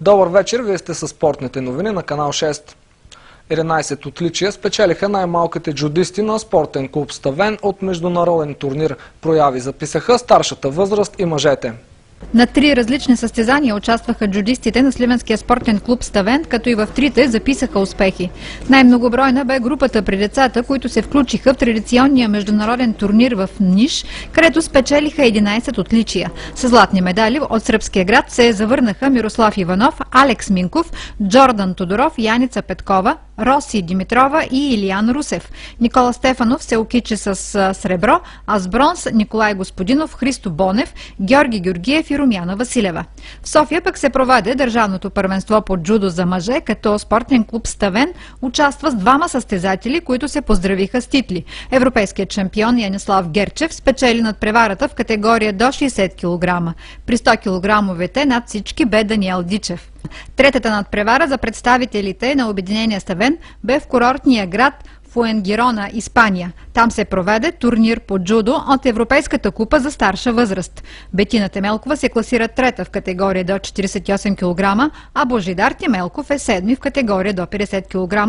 Добър вечер, вие сте със спортните новини на канал 6. 11 отличия спечелиха най-малките джудисти на спортен клуб Ставен от международен турнир. Прояви записаха старшата възраст и мъжете. На 3 различни състезания участваха джудистите на Сливенския спортен клуб Ставен, като и в трите записаха успехи. Най-многобройна бе групата при децата, които се включиха в традиционния международен турнир в Ниш, където спечелиха 11 отличия. С златни медали от сръбския град се завърнаха Мирослав Иванов, Алекс Минков, Джордан Тодоров, Яница Петкова, Роси Димитрова и Илиян Русев. Никола Стефанов се окичи с сребро, а с бронз Николай Господинов, Христо Бонев, Георги Георгиев и Румяна Василева. В София пък се проведе държавното първенство по джудо за мъже, като спортен клуб Ставен участва с двама състезатели, които се поздравиха с титли. Европейският шампион Янислав Герчев спечели надпреварата в категория до 60 кг. При 100 кг над всички бе Даниел Дичев. Третата надпревара за представителите на Обединения Ставен бе в курортния град Фуенгирона, Испания. Там се проведе турнир по джудо от Европейската купа за старша възраст. Бетина Темелкова се класира трета в категория до 48 кг, а Божидар Темелков е седми в категория до 50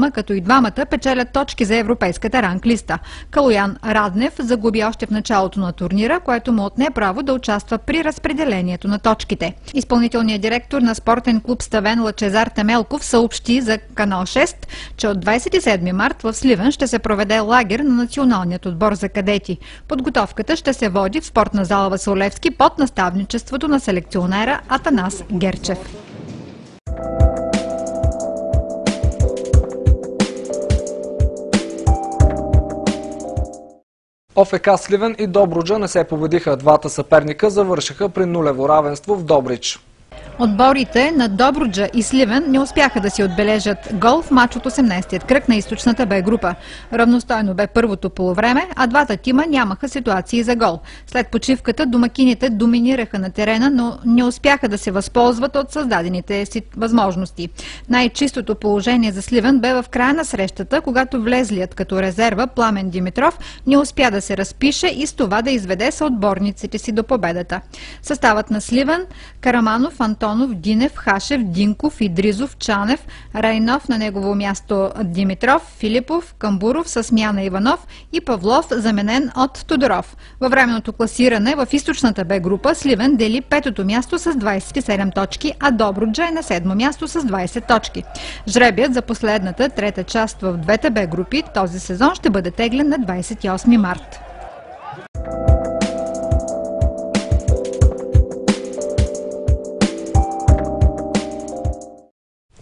кг, като и двамата печелят точки за европейската ранглиста. Калоян Раднев загуби още в началото на турнира, което му отне право да участва при разпределението на точките. Изпълнителният директор на спортен клуб Ставен Лъчезар Темелков съобщи за канал 6, че от 27 март в Сливен ще се проведе лагер на националният отбор за кадети. Подготовката ще се води в спортна зала Васил Левски под наставничеството на селекционера Атанас Герчев. ОФК Сливен и Добруджа не се победиха. Двата съперника завършиха при нулево равенство в Добрич. Отборите на Добруджа и Сливен не успяха да си отбележат гол в мач от 18-тият кръг на източната Б група. Равностойно бе първото полувреме, а двата тима нямаха ситуации за гол. След почивката домакините доминираха на терена, но не успяха да се възползват от създадените си възможности. Най-чистото положение за Сливен бе в края на срещата, когато влезлият като резерва Пламен Димитров не успя да се разпише и с това да изведе съотборниците си до победата. Съставът на Сливен: Караманов, Антонов, Динев, Хашев, Динков, Идризов, Чанев, Райнов на негово място Димитров, Филипов, Камбуров с смяна Иванов и Павлов, заменен от Тодоров. Във временното класиране в източната Б група Сливен дели петото място с 27 точки, а Добруджа е на седмо място с 20 точки. Жребият за последната трета част в двете Б групи този сезон ще бъде теглен на 28 март.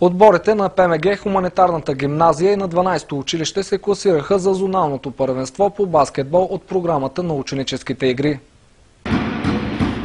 Отборите на ПМГ, хуманитарната гимназия и на 12-то училище се класираха за зоналното първенство по баскетбол от програмата на ученическите игри.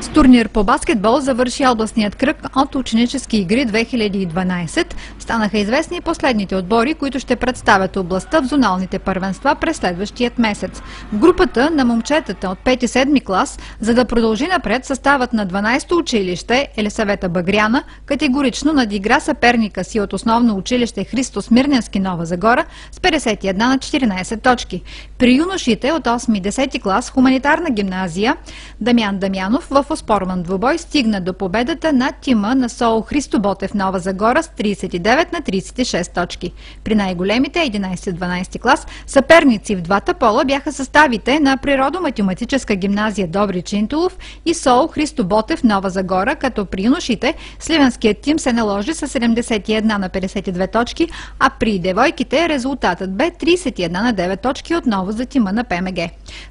С турнир по баскетбол завърши областният кръг от ученически игри 2012. Станаха известни последните отбори, които ще представят областта в зоналните първенства през следващият месец. В групата на момчетата от 5-7 клас, за да продължи напред, съставът на 12-то училище Елисавета Багряна категорично надигра съперника си от основно училище Христо Смирненски, Нова Загора с 51 на 14 точки. При юношите от 8-10 клас хуманитарна гимназия Дамян Дамянов в оспорван двубой стигна до победата над тима на СОУ Христо Ботев, Нова Загора с 39 на 36 точки. При най-големите 11-12 клас съперници в двата пола бяха съставите на Природо-математическа гимназия Добри Чинтулов и СОУ Христо Ботев, Нова Загора, като при юношите сливенският тим се наложи с 71 на 52 точки, а при девойките резултатът бе 31 на 9 точки отново за тима на ПМГ.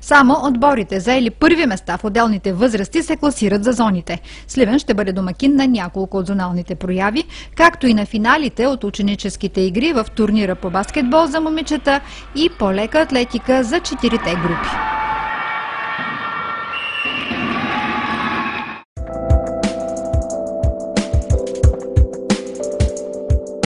Само отборите заели първи места в отделните възрасти се класират за зоните. Сливен ще бъде домакин на няколко от зоналните прояви, както и на финалите от ученическите игри в турнира по баскетбол за момичета и по лека атлетика за 4-те групи.